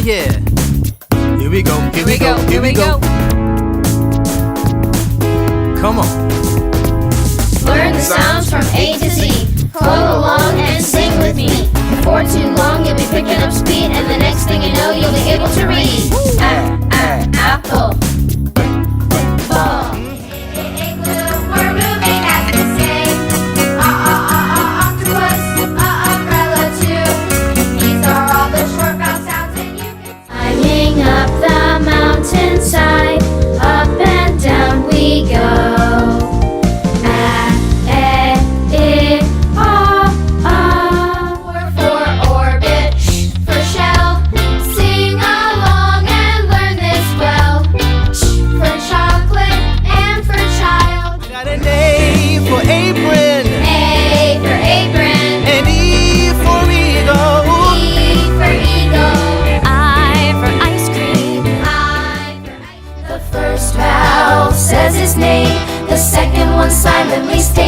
yeah. Here we go, Here we go. Come on. Learn the sounds from A to Z. Follow along and sing with me. Before too long you'll be picking up speed, and the next thing you know you'll be able to read. Apple. Ball. We're moving as we sing. Octopus. Umbrella too. These are all the short vowel sounds that you can. Climbing up the mountainside, up and down we go. Says his name, the second one silently stays.